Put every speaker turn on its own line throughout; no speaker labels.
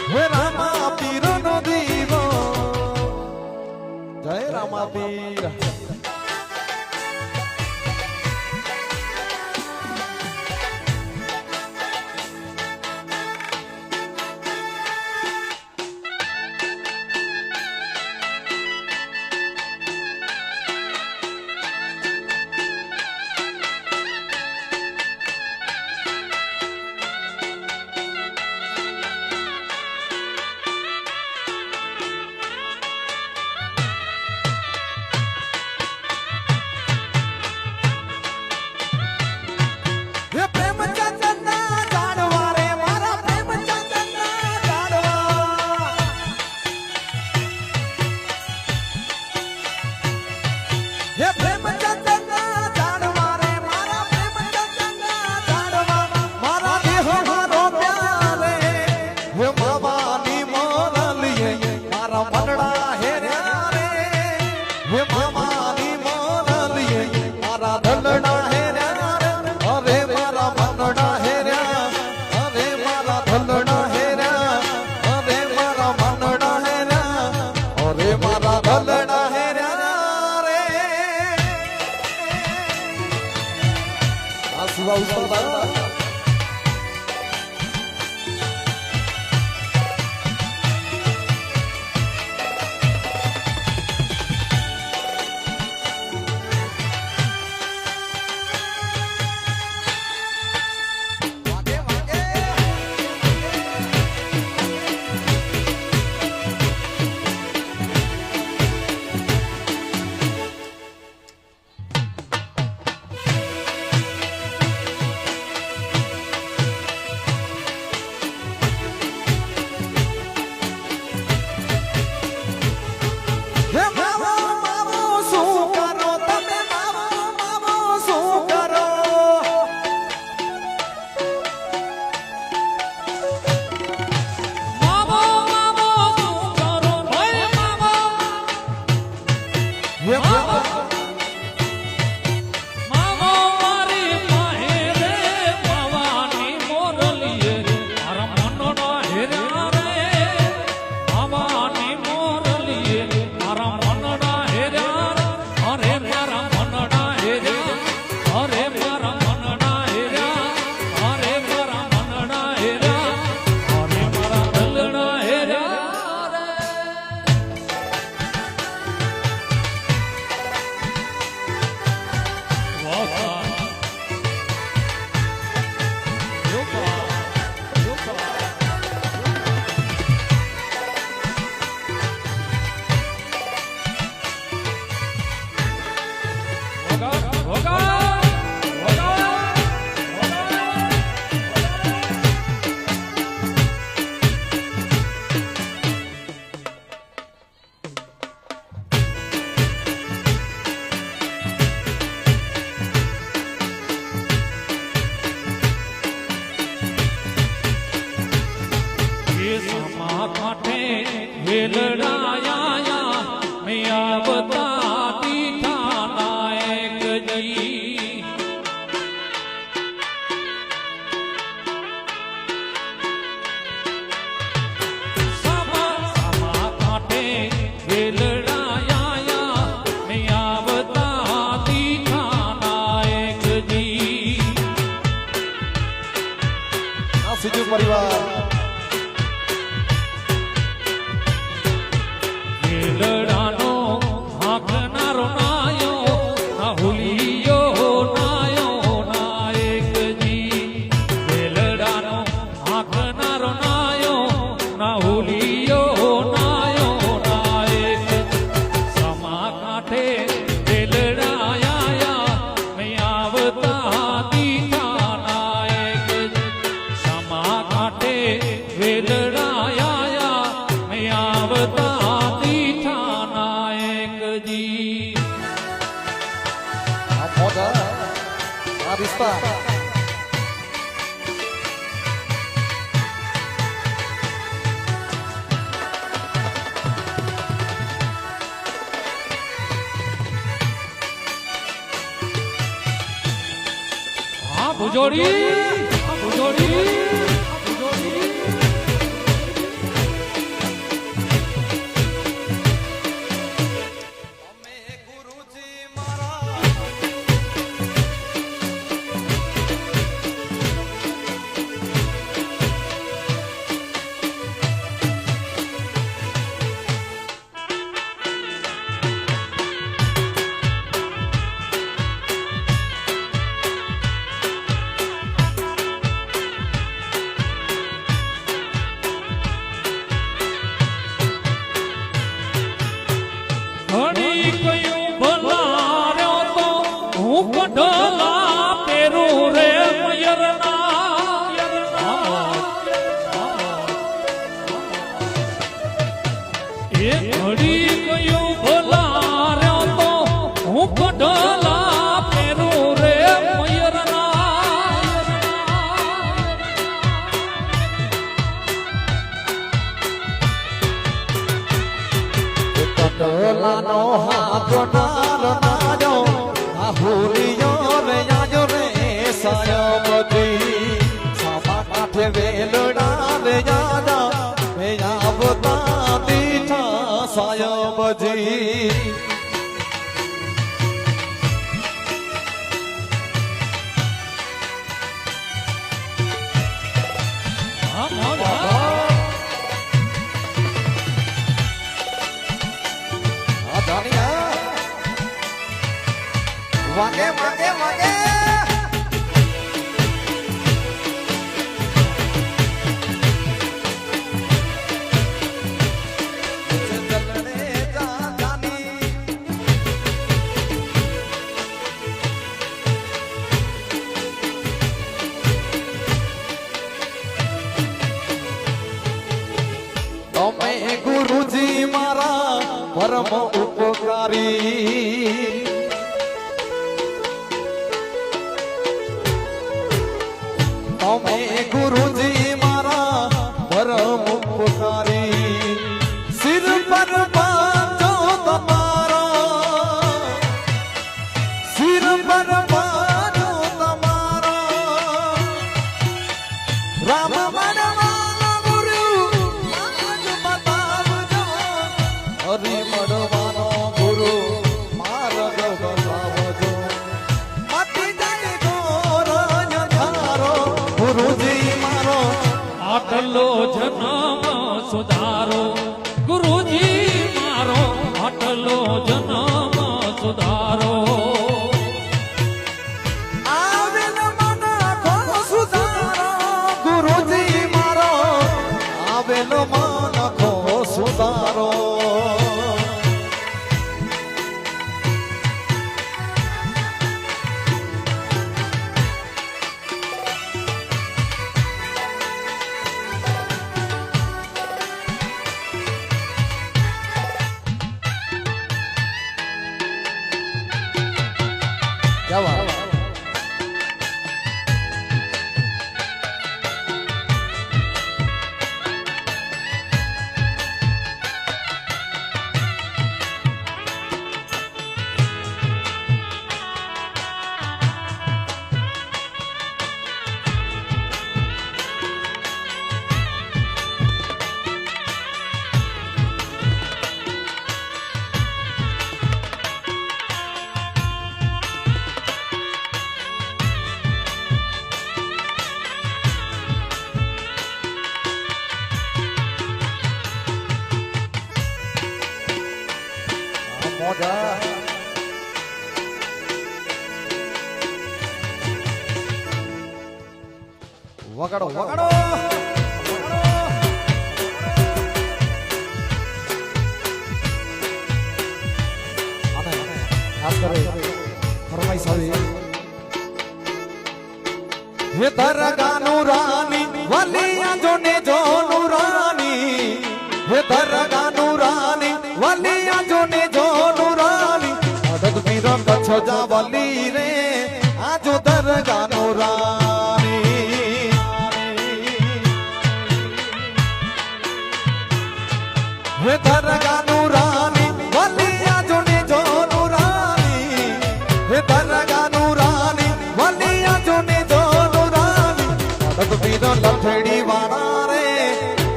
હે રામા પીરનો દીવો જય રામા પીર પરિવાર
લડાનો હાકનારો નાયો ના હુલિયો નાયો નાયકજી લડાનો હાકનારો નાયો ના હુલિયો નાયો નાયક સમા કાંઠે લડાયા મેં આવતા દીઠા નાયક સમા કાંઠે લડાયા મેં આવતા દીઠા નાયકજી
આ મોઢા આ વિસ્તાર
ભુજોડી ભુજોડી ભુજોડી
માનો હાથ નાર નાજો આહુલિયો રે આજો રે સાયબજી સામા કાઠે વેલડા રે જાજા મે આવતા દીઠા સાયબજી
હા મોજ હા.
વાગે વાગે વાગે તમે ગુરુજી મારા પરમ ઉપકારી તમે ગુરુજી મારા પરમ ઉપકારી સિર પર બાંધો તમારા સિર પર બાંધો તમારા રામ મળવાનો ગુરુ આજ બતાવજો હરિ મળવાનો ગુરુ માર્ગ બતાવજો મટી જાય ઘોર અંધારો ગુરુજી મારો
આટલો જન્મ સુધારો ગુરુજી મારો આટલો જન્મ સુધારો
આવેલ મન ખો સુધારો ગુરુજી મારો આવેલ મન ખો સુધારો જવા મોજા વગાડો વગાડો ખાસ કરે ફરમાઈશ આવી હે દરગાહનું રાની વલિયા જોને જોનું રાની હે દરગાહનું રાની વલિયા જોને જોનું રાની અડદ મીરો કચ્છ જાવલી રે આજો દરગાહનું રાની હે દરગાહનું રાની વલિયા જોને જોનું રાની હે દરગાહનું રાની વલિયા જોને જોનું રાની અડદ મીરો લથડી વાળા રે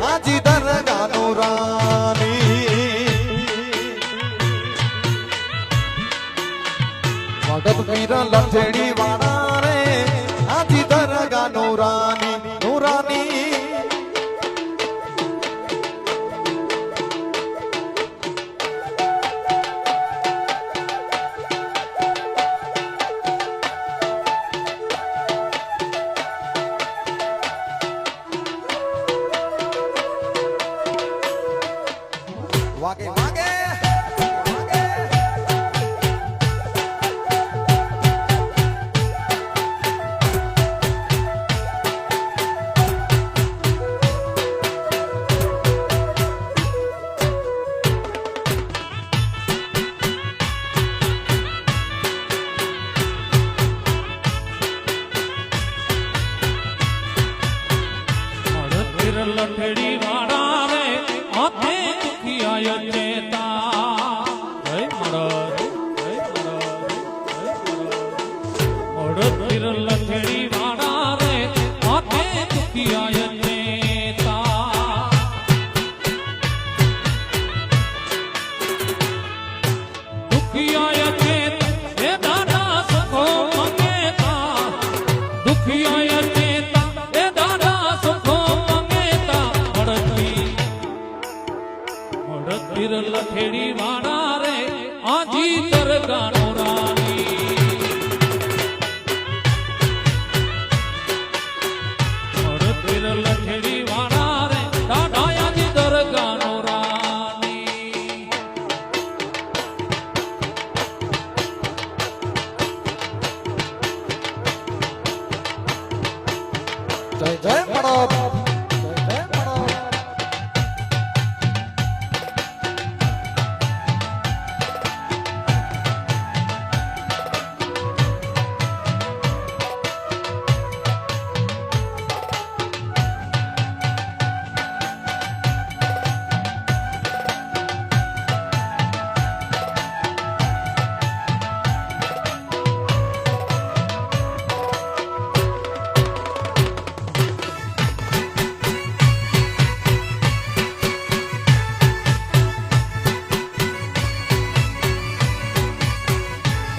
આજી દરગાહનું રાની ભગત વીર લથડી વાળા રે આજી દરગાહ નૂરાની નૂરાની વાગે વાગે
લઠડી વાળા રે હાથે દુખિયા ચેતા દુખિયાય નેતા દુખિયાય નેતા એ દાદા સુખો મંગેતા દુખિયાય નેતા એ દાદા સુખો મંગેતા મળતી લખેડી વાળા રે આજી દરગાનો રાની મળતી લખેડી વાળા રે દાદા આજી દરગાનો રાની
જય જય પડો જય જય પડો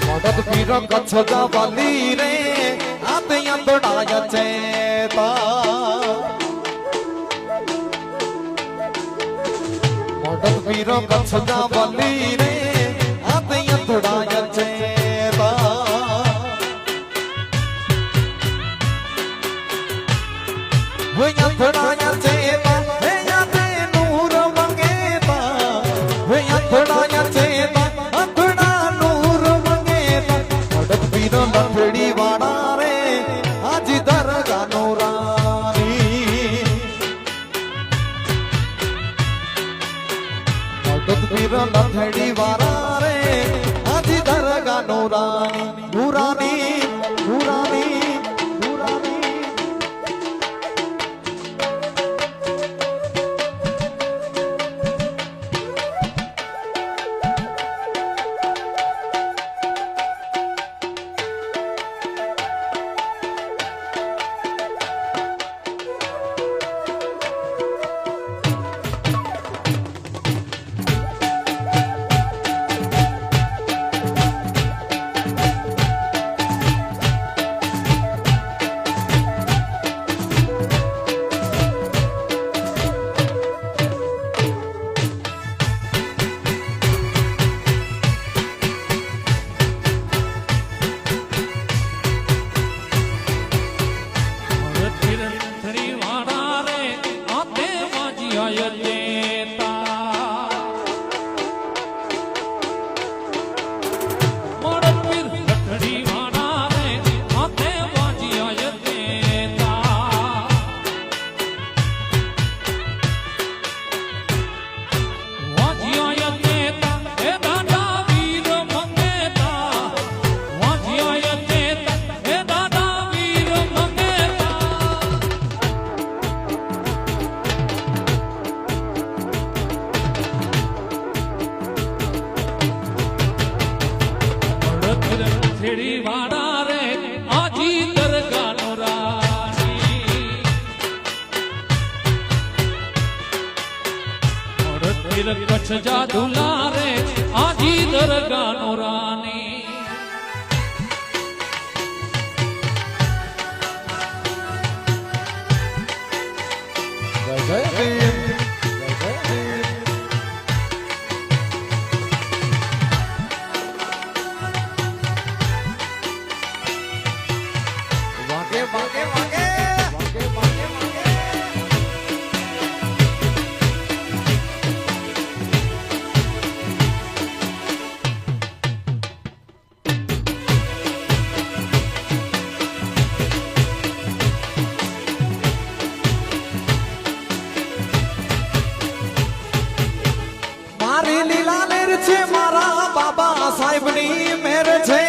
મદદ પીરો કચ્છ જવાલી રે આદયા દોડાય ચેતા મદદ પીરો કચ્છ જવાલી રે આદયા દોડાય ચેતા હોયા દોડાય ચેતા હે યાદે નૂર મંગેતા હોયા દોડાય ચેતા લફડી વાળા રે આજી દરગાનો રાની પીર લફડી વાળા રે આજી દરગાનો રાની નૂરાની નૂરાની નૂરાની
વાળા રે આજી દરગાનો રાની કચ્છ જાદુલા રે આજી દરગાનો રાની
જય જય ભીમ જય જય ભીમ વાગે વાગે વાગે વાગે વાગે વાગે મારી લીલા લેર છે મારા બાબા સાહેબની મેર છે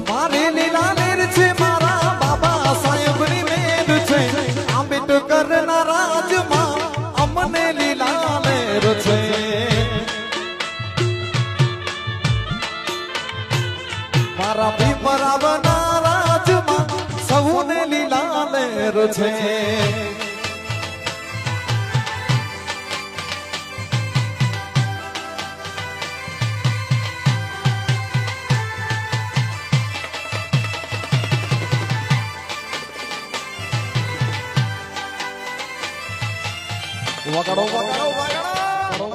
મારી લીલા લેર છે મારા બાબા સાહેબની મેર છે આંબેડકરના રાજમાં અમને લીલા લેર છે મારા ભીમરાવના રાજમાં સૌને લીલા લહેર છે. વગાડો વગાડો વગાડો.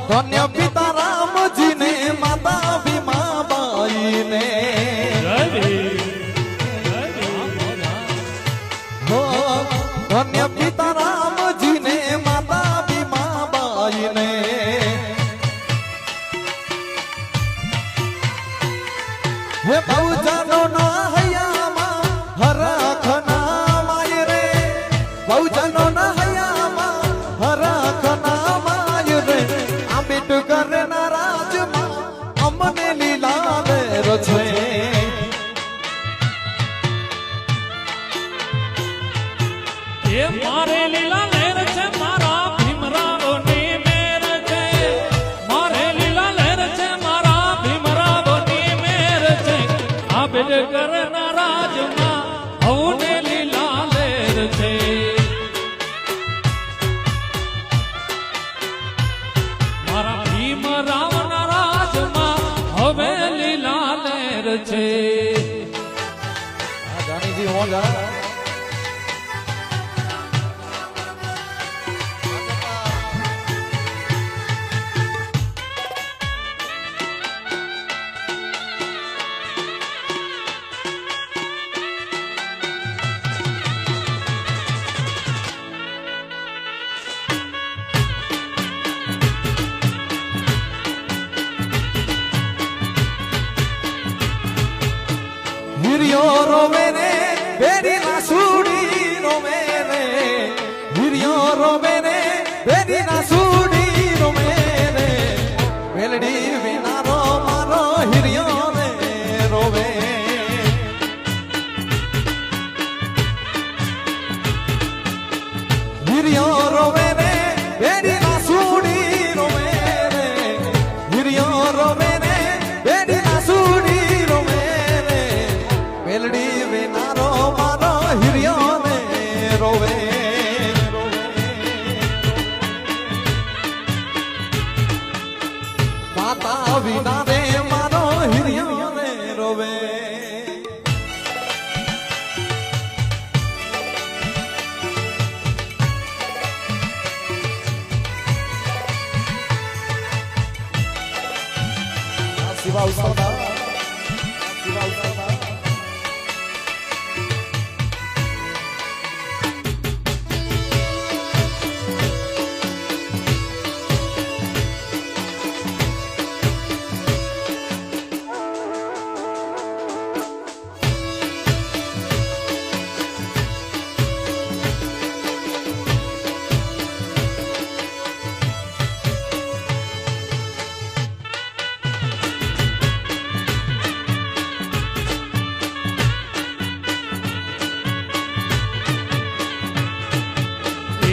ધન્ય પિતા રામજીને માતા ભીમાબાઈને ધન્ય પિતા રામજીને માતા ભીમાબાઈને હે બહુજનો ના હૈયામાં હરખના માય રે બહુજનો ના હૈયામાં હરખના માય રે આંબેડકરના રાજમાં અમને લીલા લહેર છે.
એ મારે લીલા લહેર છે મારા ભીમરાવની મેર છે. મારે લીલા લહેર છે મારા ભીમરાવની મેર છે. આંબેડકરના રાજમાં હવને લીલા લહેર છે. મારા ભીમરાવના રાજમાં હવે લીલા લહેર છે.
જાનીજી હો જા હિરિયો રોવે રે બેરી ના સુડી રોવે રે હિરિયો રોવે રે બેરી ના સુડી રોવે રે વેલડી વિનારો મારો હિરિયો રે રોવે હિરિયો રોવે રે બેરી ના સુડી રોવે રે હિરિયો રોવે રે બેરી ના સુડી રોવે રે વેલડી વિનારો મારો હિરિયો ને રોવે માતા વિના રે મારો હિરિયો ને રોવે શિવા ઉસવદા શિવા ઉસવદા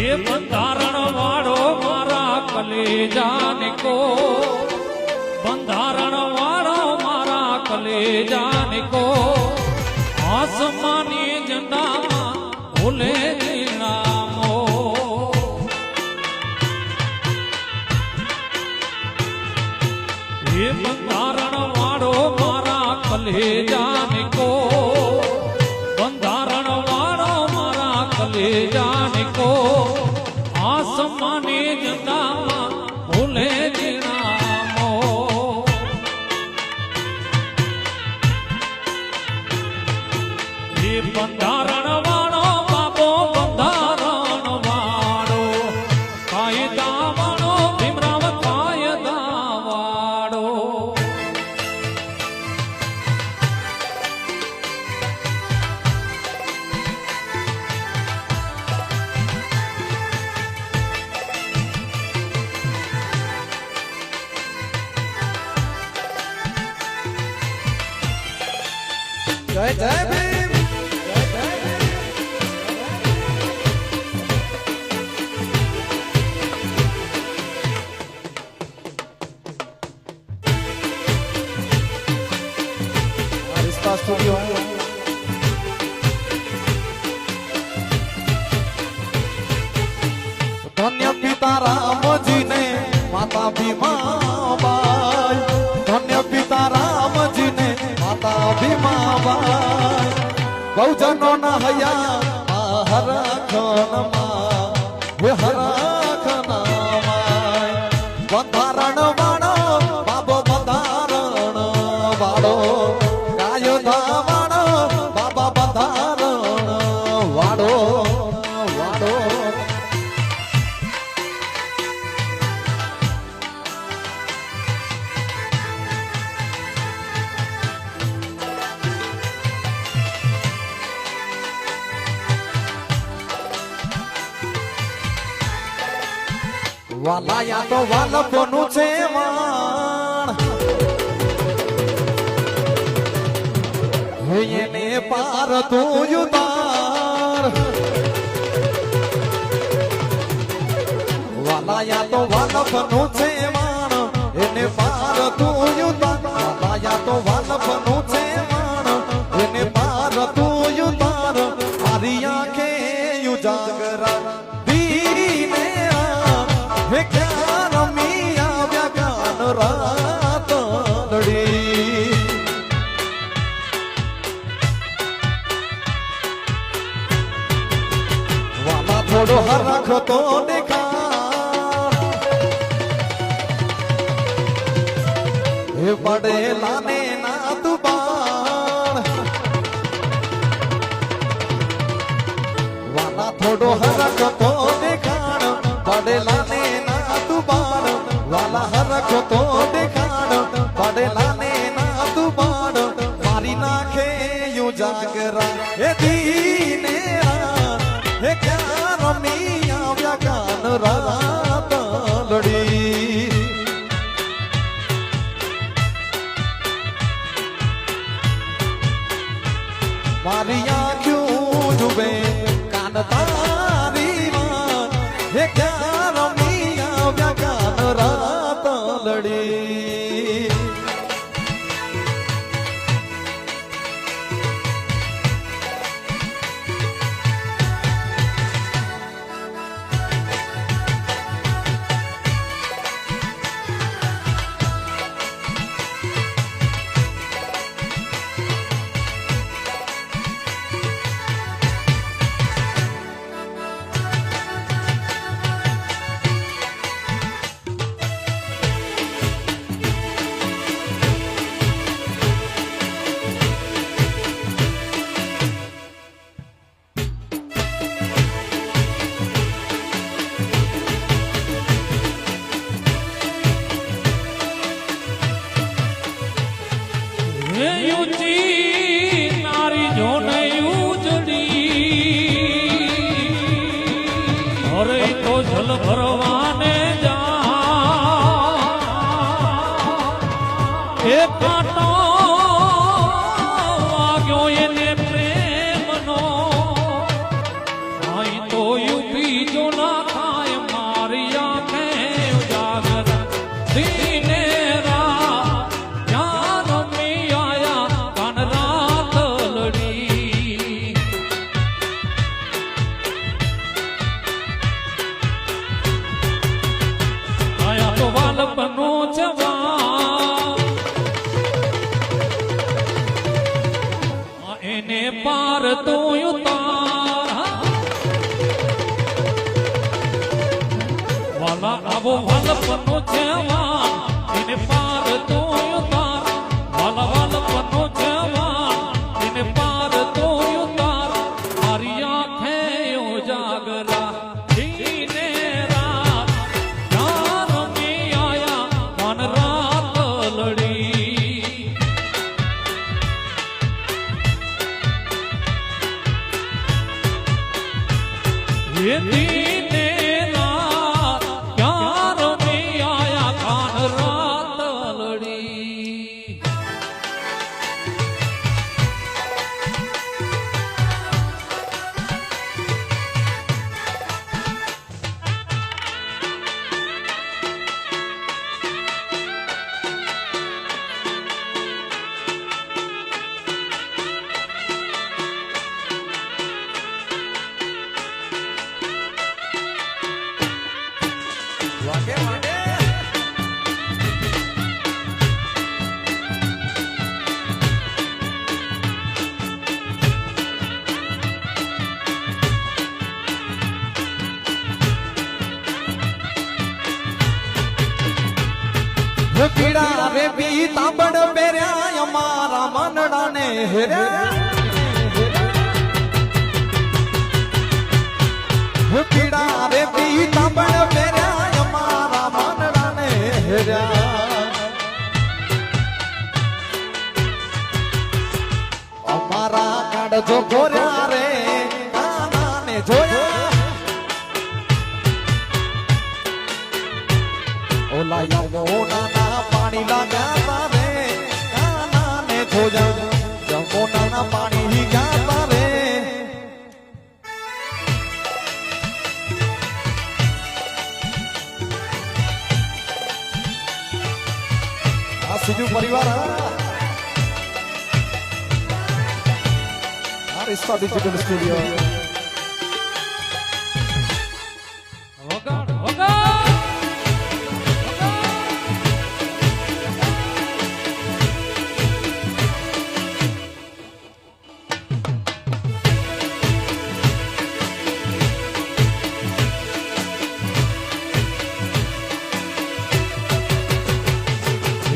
એ બંધારણ વાળો મારા કલેજાનિકો બંધારણ વાળો મારા કલેજાનિકો આસમાની ઝંડામાં ભૂલે નામો એ બંધારણ વાળો મારા કલેજાનિકો બંધારણ વાળો મારા કલેજાનિકો આસમાની ઝંડામાં ભૂલે નામો એ બંધારણ વાળો બાબો બંધારણ વાળો કાયદા વાળો ભીમરાવ કાયદા વાળો
જય જય ભીમ જય જય ભીમ रिश्ता स्टूडियो धन्य पिता राम जी ने माता भीमा बाई धन्य पिता राम जी ने माता भीमा बाई बहुजनों न हया हरा खनमा वे हरा खनामाय બંધારણ વાળો બાબો બંધારણ વાળો કાયદા વાળો બાબા બંધારણ વાળો વાળો વાલાયા તો વાલપનું છે વાણ એને પાર તું ઉતાર વાલાયા તો વાલપનું છે વાણ એને પાર તું ઉતાર વાલાયા તો વાલપનું છે વાણ એને પાર તું ઉતાર મારી આંખે ઉજાગરા દીને હે ક્યાં રમી આવ્યા ગાન રાત લડી વાલા થોડો હરખ તો દેખાડ હે પડેલા ને ના દુબાણ વાલા થોડો હરખ તો દેખાડ પડેલા ને વાલા હરખ તો દેખાડ પડેલા ને ના તું બાણ મારી નાખે યુ જાગરા હે દીને હે ક્યાં રમી આવ્યા ગાન રાત લડી મારી આંખ્યું ડૂબે કાન તારી માં હે ક્યાં રમી આવ્યા ગાન રાત લડી
નારી જોને ઉજડી અરે તો જલ ભરવાને જા એ કાંટો વાગ્યો એને પ્રેમનો અહીં તો યુપી જો ના ખાય મારી આંખે ઉજાગર દીને એને પાર તું ઉતાર વાલા આવો વાલપનો જવાન એને પાર તું ઉતાર વાલા વાલપનો જવાન એને પાર તું ઉતાર મારી આંખે ઉજાગરા દીને રાત ક્યાં રમી આયા મન રાત લડી ये दीने रात क्या रमी आया था
પીડા રે બી તાબડ પહેર્યા અમારા મનડાને હેર્યા પીડા રે બી તાબડ પહેર્યા અમારા મનડાને હેર્યા અમારા કાઢજો ગોર્યા રે કાનાને જોયા ઓલા યમોના પાણી લાગ્યા તારે કાનાને જોયા યમોના પાણી ગયા તારે આ સીજુ પરિવાર Arista Digital Studio.
વગાડ વગાડ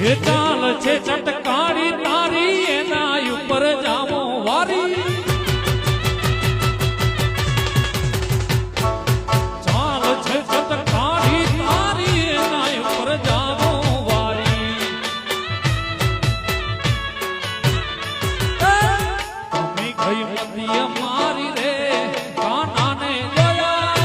એ ચાલ છે ચટકારી તારી એના ઉપર જામો વારી ચાલ છે ચટકારી તારી એના ઉપર જામો વારી તમે ગઈ મધ્ય મારી રે કાનાને જોયા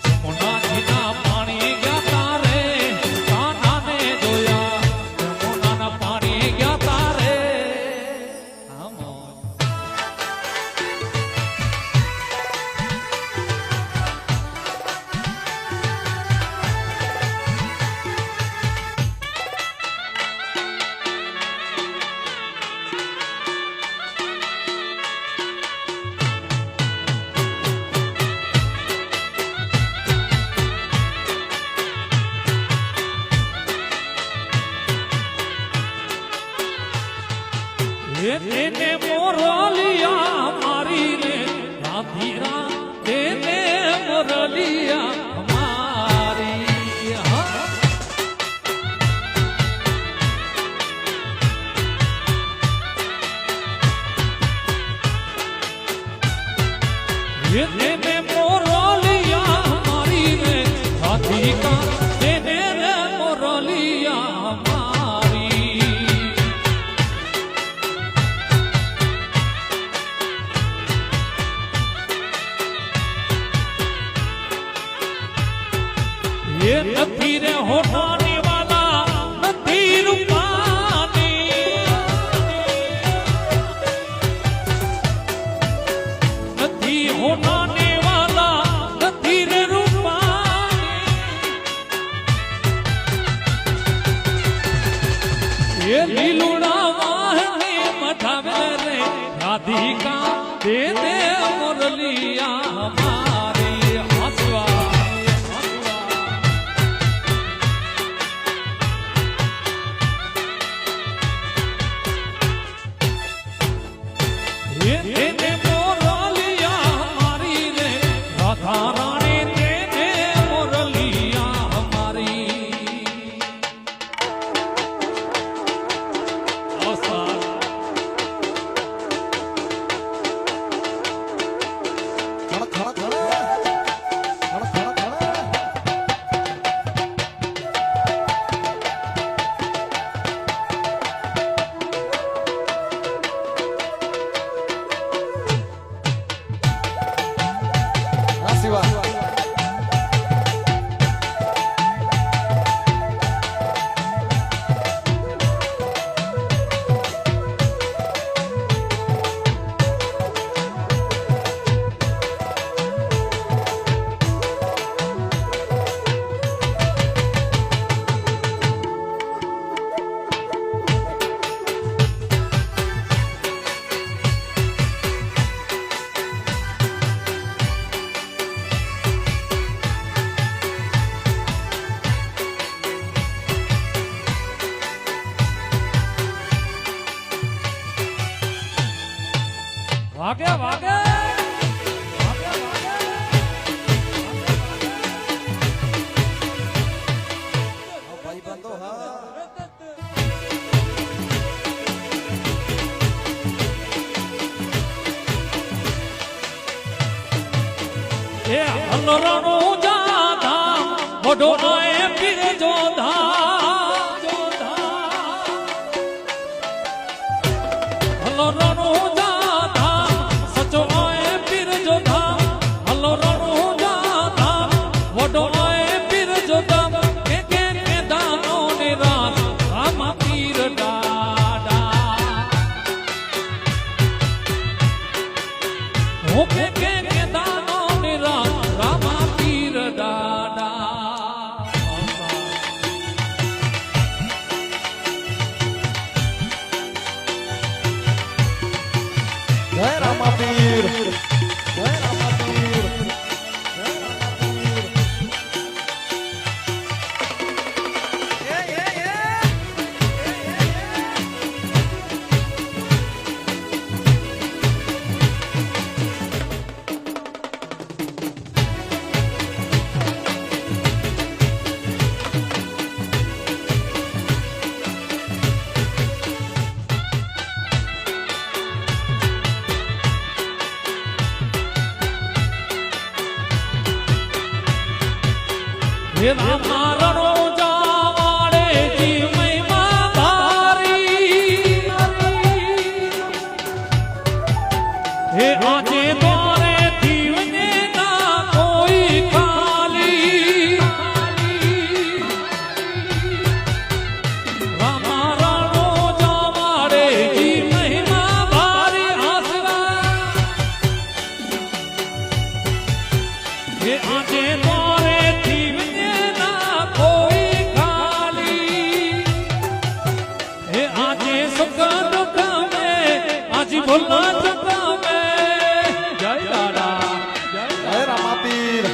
જમુનાજીના પાણી ગયા તારે કાનાને જોયા જમુનાના પાણી ગયા તારે આમો તેને મોરલિયા મારી રે રાધીરા તેને મોરલિયા મારી હા તેને મોરલિયા મારી રે રાધિકા તેને રે મોરલિયા મારી ये નથી રે હોઠાની વાલા નથી રૂપાની નથી હોઠાની વાલા નથી રે રૂપાની એ લીલુડા વાહને મઠાવે રે રાધિકા દે દે મોરલિયા મારી હસવા તેને મોરલિયા મારી રે રાધા રાણી તેને મોરલિયા મારી આસા
ખડ ખડ ખડ ખડ ખડ શિવા
વાગે વાગે હલો રણુજા ધામ વડો આય પીર જો ધામ હલો રણુજા ધામ સચો આય પીર જો ધામ હલો રણુજા ધામ વડો આય પીર જો ધામ કે દાનો ને રાત રામા પીર દાડા હો કે દાનો ને રાત રામા પીર દાડા
જય રામાપીર જય રામાપીર જય રામાપીર
હે રામા રણુજા વાળે જી મહિમા ધારી હે આજે દ્વારે થીવને ના કોઈ ખાલી રામા રણુજા વાળે જી મહિમા ધારી આસરા હે આજે દ્વારે થીવને ના કોઈ ખાલી હે આજે સુખ દુઃખ में आज भुला चुका मैं जय दादा
જય રામાપીર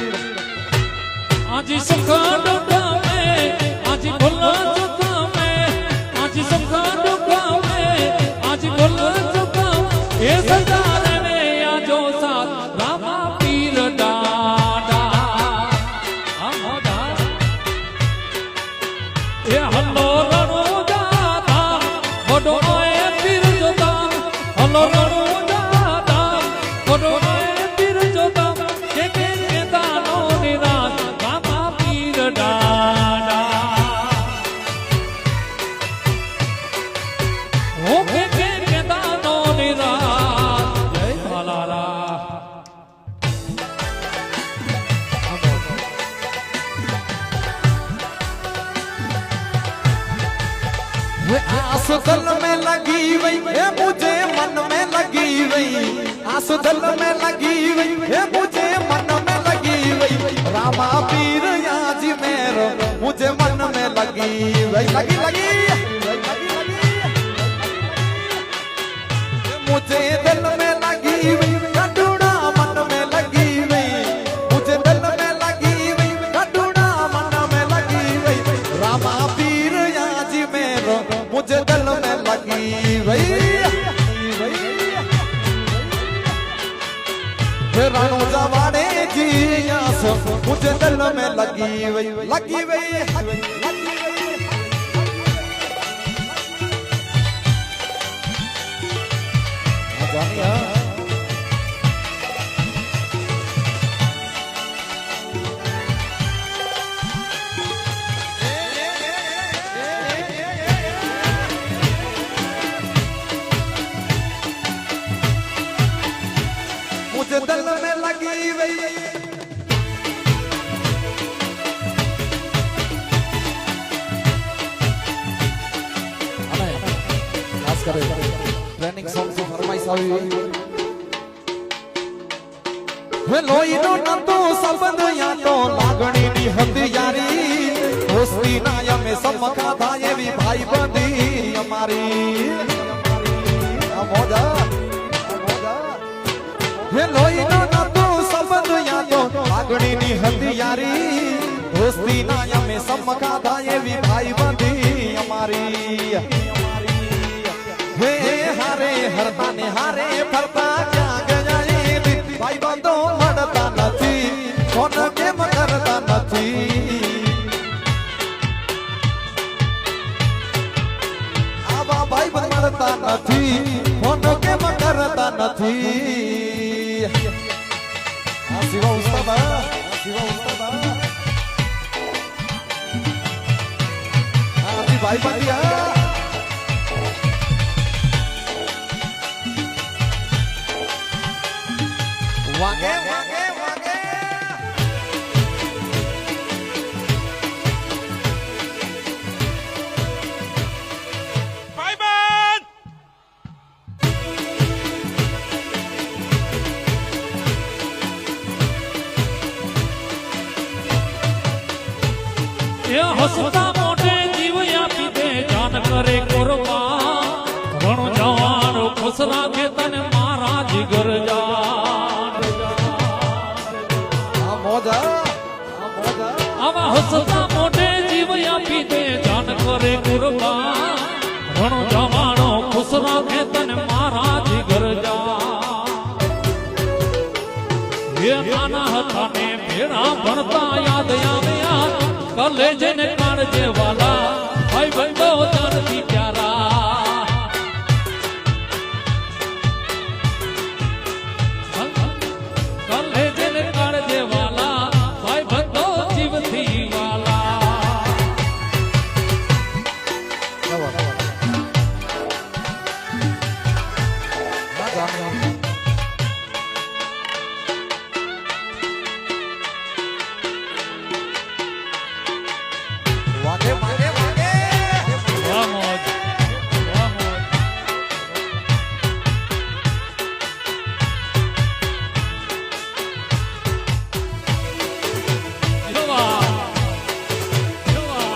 आज सुख दुख में आज भुला चुका मैं आज सुख दुख में आज भुला चुका ये सदा ने आजो साथ रामा पीर दादा आमोदा ये हल्लो रणुजा ધામ વડો આય પીર જો ધામ હલ્લો રણુજા ધામ વડો આય પીર જો ધામ કે દાનો નિરાશ રામા પીર દાડા હો કે દાનો નિરાશ જય માલાલા
आस दिल में लगी वही है मुझे मन में लगी वही आस दिल में लगी वही है मुझे मन में लगी वही रामा पीर आज मेरो मुझे मन में लगी वही लगी लगी मुझे दिल में लगी वही कटुड़ा मन में लगी वही मुझे दिल में लगी वही कटुड़ा मन में लगी वही रामा पीर आज मेरो मुझे दिल में लगी वही रणुजा वाड़े जी आस मुझे दिल में लगी वही लगी वही जानिया मुझे दिल में लगी वही खास करे ट्रेनिंग सॉन्ग से फरमाइश आई वे लोई नो नतो संबंध या तो लागणी नी हथियारी दोस्ती ना यमे समखा था ये भी भाई बंदी हमारी मोजा हे लोई नो नतो संबंध या तो लागणी नी हथियारी दोस्ती ना यमे समखा था ये भी भाई बंदी हमारी हे हारे हरता ने हारे फरता क्या गया ये भाई बंदो लड़ता નથી કોણ કેમ કરતા નથી આવા ભાઈ બંધ મળતા નથી કોણ કેમ કરતા નથી આ શિવા ઉસ્તાદ આ શિવા ભાઈ બંધિયા વાગે વાગે વાગે
ભાઈબંધ
એ હસતા મોઢે જીવ આપી દે જાન કરે કુરબાન ઘણો જવાનો ખુશ રાખે તને મારા જીગર જાન
આ મોજા
આવા હસતા મોઢે જીવ આપી દે જાન કરે કુરબાન ઘણો જવાનો ખુશ રાખે તને મારા જીગર જાન એ નાના હતા ને ભેળા ભણતા યાદ આવ્યા કલેજ ને કાળજે વાલા ભાઈ બંધો જાનથી પ્યારા કલેજ ને કાળજે વાલા ભાઈ બંધો જીવથી વાલા
વાગે વાગે વાગે
વાહ મોજ વાહ મોજ જવા જવા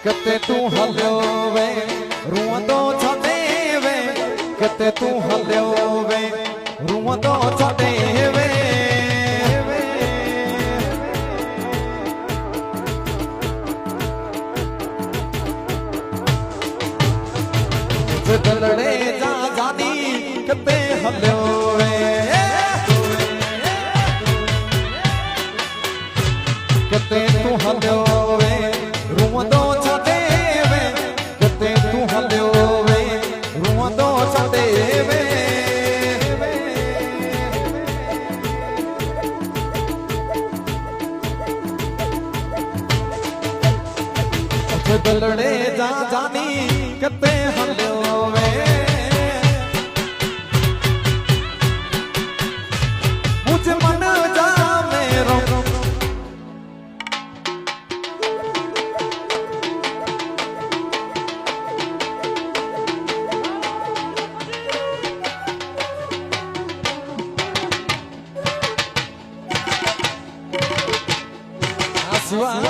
કતે તું હલ્યો વે રૂંદો છડે વે કતે તું હલ્યો વે રૂંદો છડે વે દલડે જા જાની કતે હલ્યો વે કતે તું હલ્યો વે રૂંદો છડે વે કતે તું હલ્યો વે રૂંદો છડે વે દલડે જા જાની કતે હલ્યો વે મુझ મન જા મેરો આસવા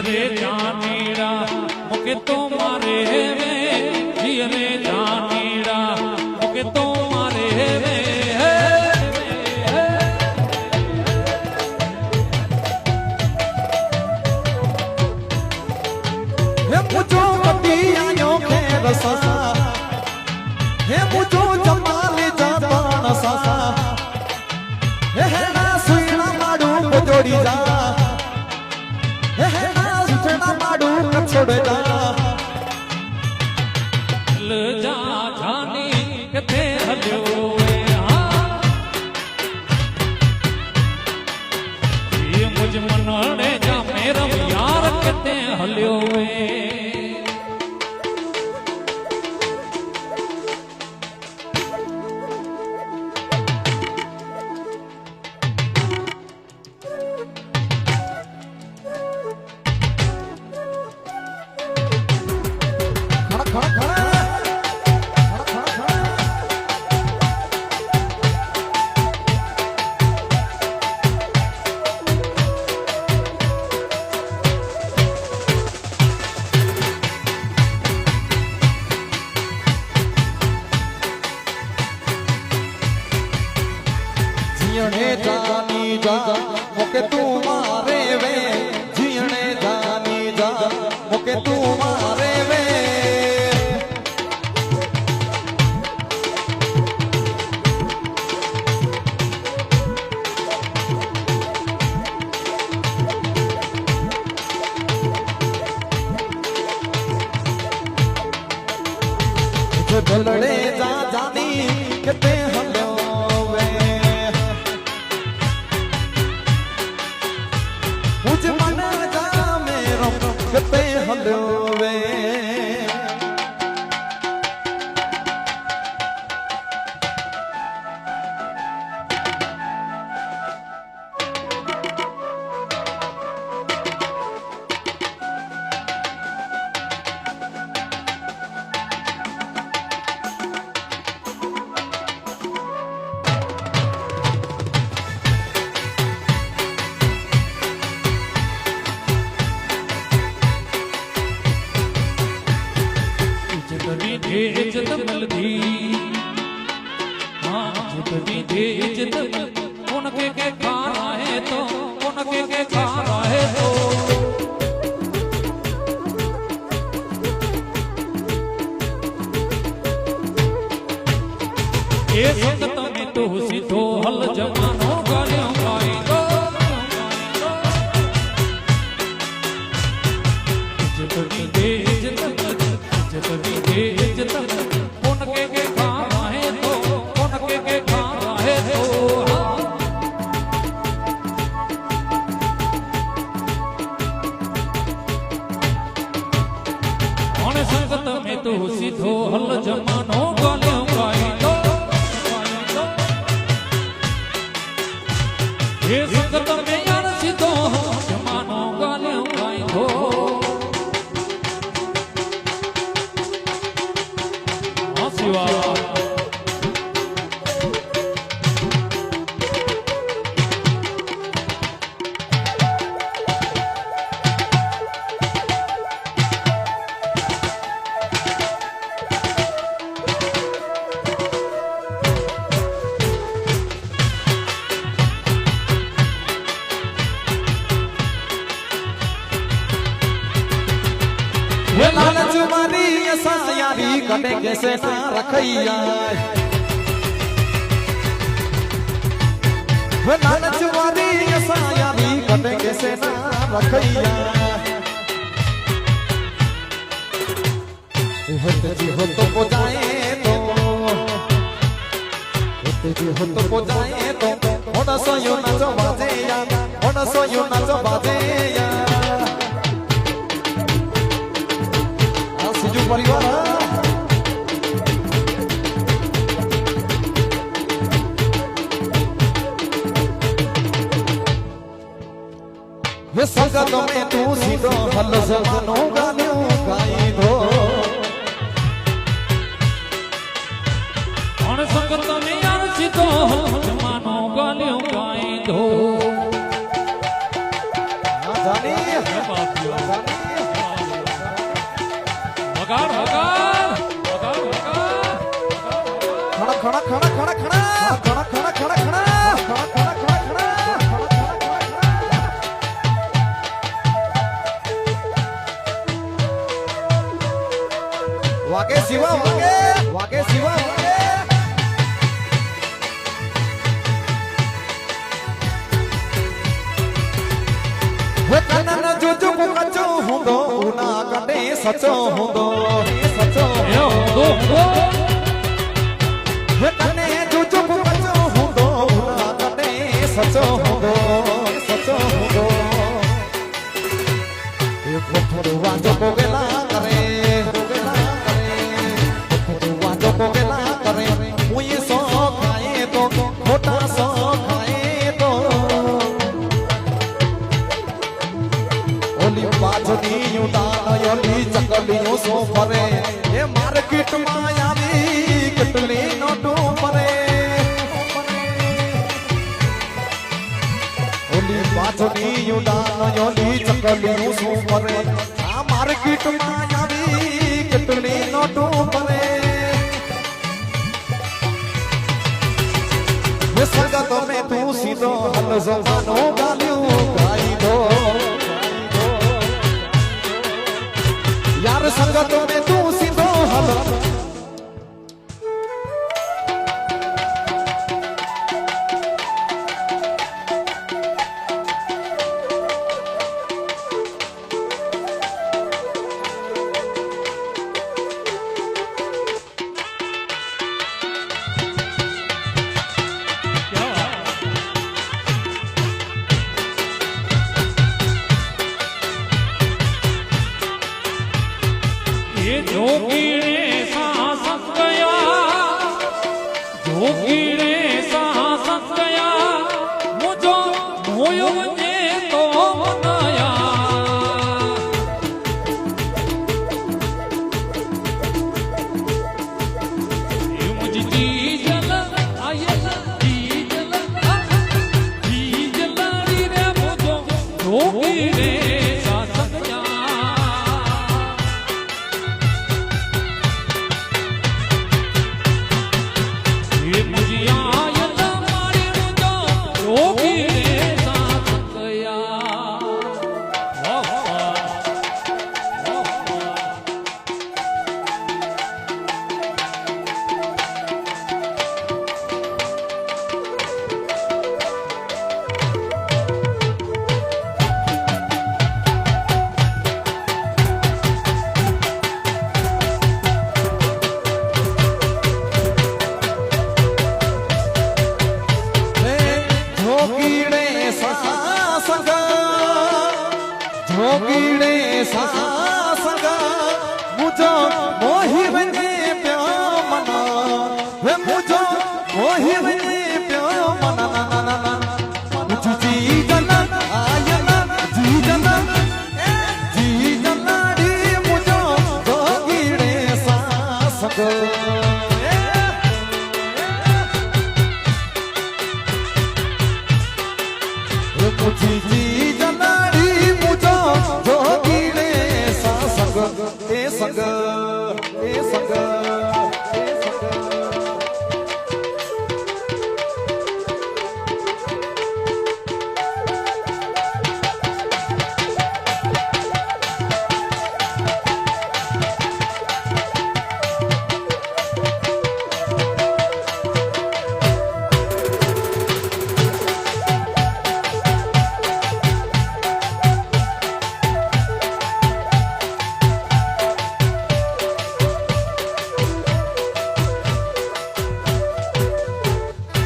રે જાનીડા મુકે તો મારે વે જીય રે જાનીડા મુકે તો મારે વે
હે મુજો પતિયાનો ખેર સસા હે મુજો જમાલે જાન સસા હે ના સુઈના માડું જોડી જા હે ના સુઈના માડું છોડ જા
લ જા જાની કતે હલ્યો વે હા ये मुझ मनड़े जा मेरा यार कते हल्यो वे
ખડા ખડા ખડા ખડા ખડા जा मोके तू मारे वे जीने जानी जा मोके तू मारे वे भलड़े जा जानी किते हलो वे मुझ मन जा मेरो किते हलो वे
इज्जत मिलती हाँ जितनी इज्जत उनके के खाना है तो उनके के खाना है तो ये संगत में तो सीधो हल जमानो गालियों गाई दो जितनी इज्जत इज्जत उनके के खाना है तो उनके के खाना है तो हाँ संगत में तो सीधो हल जमानो गालियों गाई दो ये संगत में यार सीधो जमानो गालियों गाई दो
लालच मारी ऐसा यारी कटे कैसे ना रखैया लालच मारी ऐसा यारी कटे कैसे ना रखैया हो तो को जाए तो हो तो जाए तो होना सोयो ना जो बाजे या होना सोयो ना जो बाजे या परिवार वे संगत में तू सीधो हल जमानो गालियों गाई दो
और संगत में यार सीधो जमानो गालियों गाई दो
जानी
वगार वगार वगार वगार
खड़ा खड़ा खड़ा खड़ा खड़ा खड़ा खड़ा खड़ा खड़ा खड़ा वागे शिवा वागे शिवा कनन जो जो कचो हुंदो उना कटे सचो हुंदो सचो
दो
कने जो जो कचो हुंदो उना कटे सचो हुंदो सचो हुंदो ये कोठो वाजो को गेला करे कोठो वाजो को गेला करे मुई सो खाए तो खोटा सो खाए तो बाजनी उडान योली चकलियों सो फरे ये मार्केट मायावी कटली नोटो फरे ओली बाजनी उडान योली चकलियों सो फरे आ मार्केट मायावी कटली नोटो फरे संगत में तू સીધો હલ જમાનો ગાલ્યું ગાઈ દો યાર સંગત में તું સીધો હલ
ये जोगीरे सासंग गया जोगीरे सासंग गया मुझो मोयो ने तो मनाया ये मुझे जी जल आयल जी जल रे मुझो जोगीरे सासंग गया
जोगीड़े सासंग मुझो मोहि वने प्यो मना वे मुझो मोहि वने प्यो मना ना ना ना ना मुझ जी जना आयना जी जना डी मुझो जोगीड़े सासंग मुझी जी जनाड़ी मुझो जोगीड़े सासंग ए संग ए संग ए संग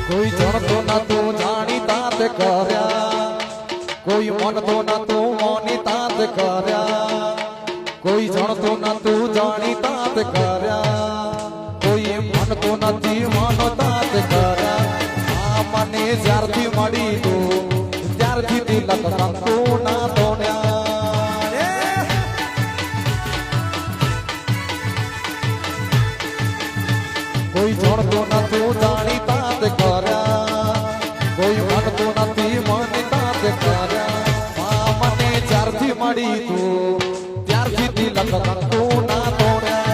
कोई जानतो ना तू जानी तात कर्या कोई मनतो ना तू मनी तात कर्या कोई जानतो ना तू जानी तात कर्या कोई मनतो नथी मनो तात कर्या आ मने ज्यारथी मળી तू ત્યારથી તિલક તંતુ ના તોડ્યા कोई जानतो ना तू जानी तात कर्या कोई मनतो नथी मनी तात कर्या आ मने ज्यारथी मળી तू ત્યારથી તિલક તંતુ ના તોડ્યા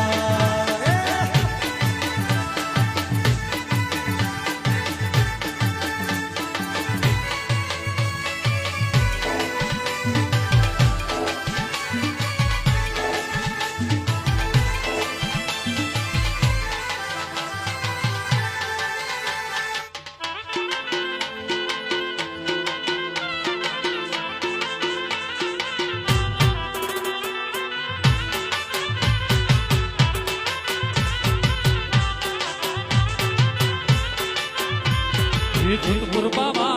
जोधपुर बाबा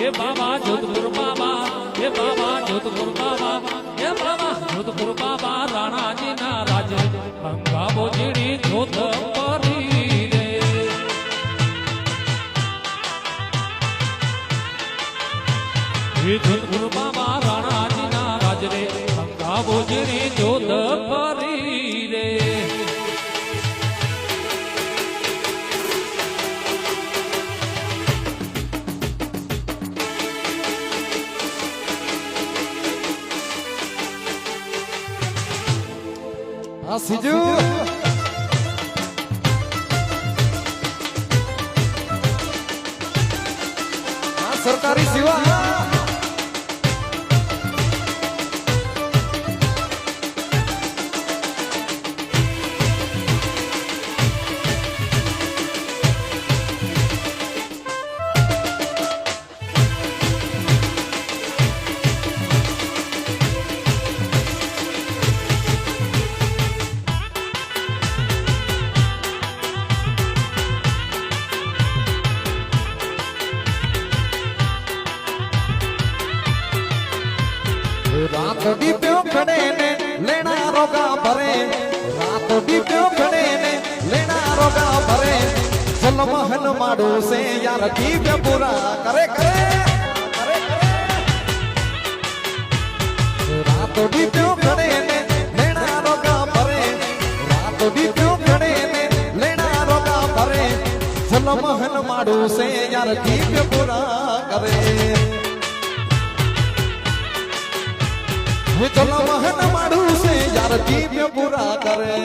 ये बाबा जोधपुर बाबा ये बाबा जोधपुर बाबा ये बाबा जोधपुर बाबा राणा जी ना राज गंगा बोजड़ी जोध परी रे ये जोधपुर बाबा राणा जी ना राज रे गंगा बोजड़ी जोध परी रे
सीजू સરકારી સેવા રાત દીપ્યો ખડે ને લેણા રોગા ભરે રાત દીપ્યો ખડે ને લેણા રોગા ભરે ચલ મહલ માડો સે યાર દીવ્ય પૂરા કરે કરે કરે રાત દીપ્યો ખડે ને લેણા રોગા ભરે રાત દીપ્યો ખડે ને લેણા રોગા ભરે ચલ મહલ માડો સે યાર દીવ્ય પૂરા કરે ચલો મહન માડું છે યાર દિવ્ય પૂરા કરે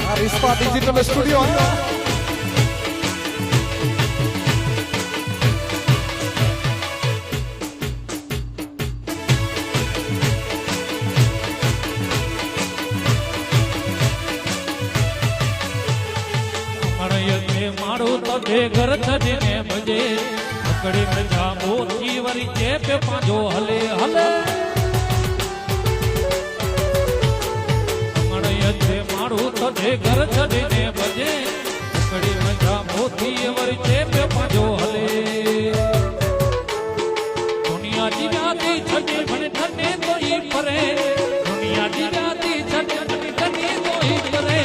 આ રિસ્પા ડિજિટલ સ્ટુડિયો
ઘર છડીને ભજે પકડી પ્રજા મોતી વરી ચેપ પાંજો હલે હલે મણયતે મારું તો ઘર છડીને ભજે પકડી પ્રજા મોતી વરી ચેપ પાંજો હલે દુનિયા જીવાતી છડી ભણે થને તોઈ પરે દુનિયા જીવાતી છડી થને તોઈ પરે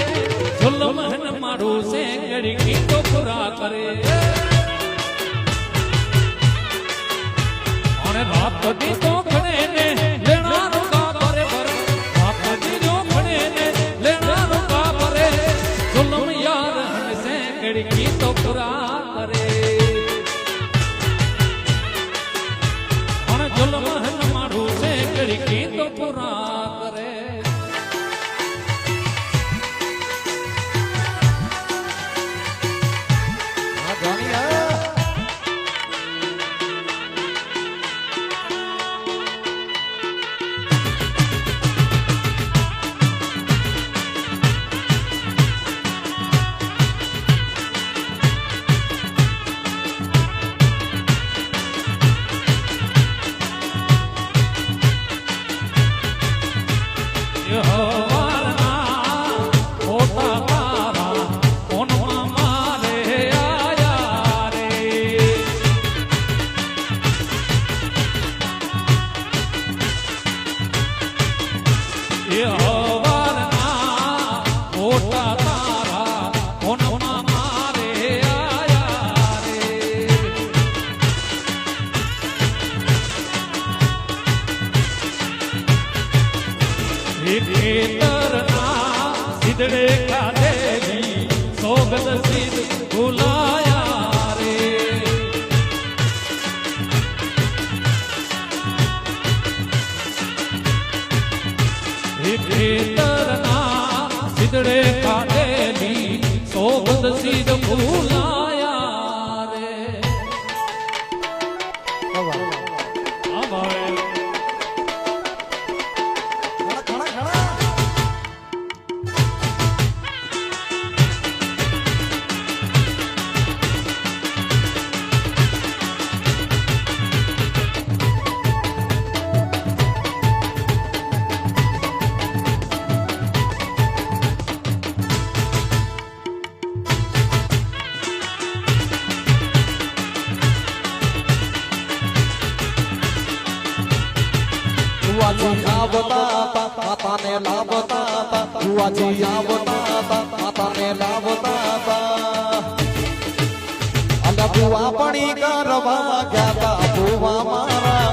જુલ્મ હન મારું સે ગડી તો પૂરા કરે અને રાત દી તો ખડે ને લેણા રોકા કરે ભરે રાત દી જો ખડે ને લેણા રોકા ભરે જુલ્મ યાર હન સે ગડી તો પૂરા કરે અને જુલ્મ હન મારું સે ગડી તો પૂરા કરે सिदड़े का देवी सोगल सिद बुलाया रे तरना सिदड़े का देवी सोगल सिद बुलाया रे
ભુવાજી આવતા માતાને લાવતા ભુવાજી આવતા માતાને લાવતા અલ ભુવા પણી કરવા ગયા ભુવા મારા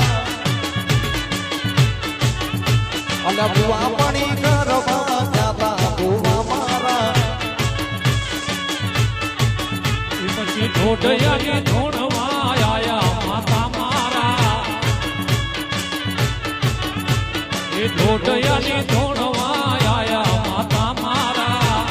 અલ ભુવા પણી કરવા ગયા ભુવા મારા
પછી ઢોઢિયા ધોણવા આયા માતા મારા લોટયાની ધોણવા આયા માતા મારા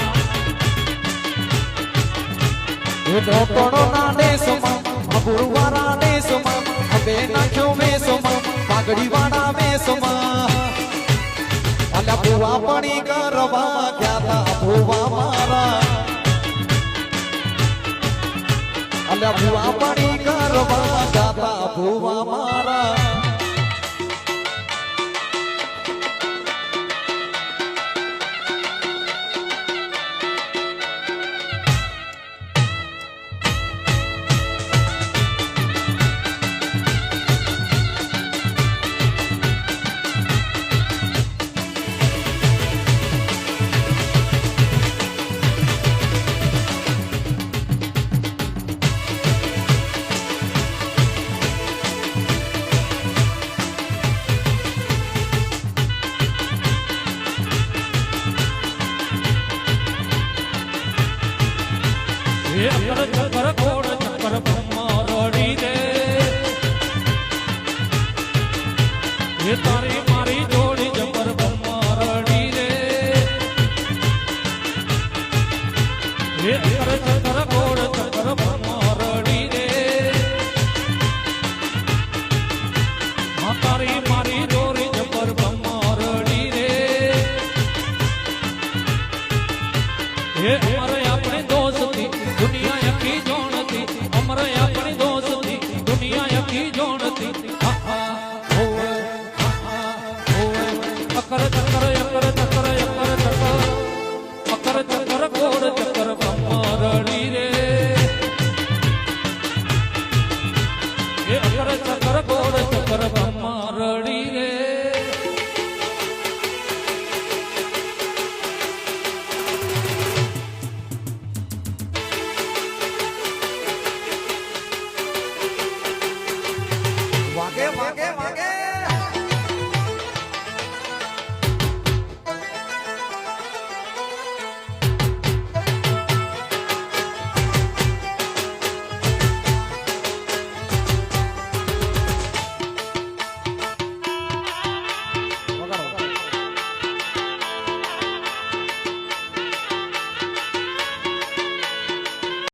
એ ડોકણો ના દેશમાં અબુરવારા દેશમાં અબે નાખ્યો વેશમાં પાઘડી વાળા વેશમાં અલ્યા ભુવા પણી કરવા ગયા તા ભુવા મારા અલ્યા ભુવા પણી કરવા ગયા તા ભુવા મારા
એ અકર ચક્કર ગોળ ચક્કર બ્રહ્મ રડી દે એ તારી મારી જોડી ચક્કર બ્રહ્મ રડી દે એ અકર ચક્કર ગોળ ચક્કર બ્રહ્મ રડી દે આ તારી મારી જોડી ચક્કર બ્રહ્મ રડી દે એ અમારે આપણી દોસ્તી દુનિયા યકી જોણતી અમારે આપણી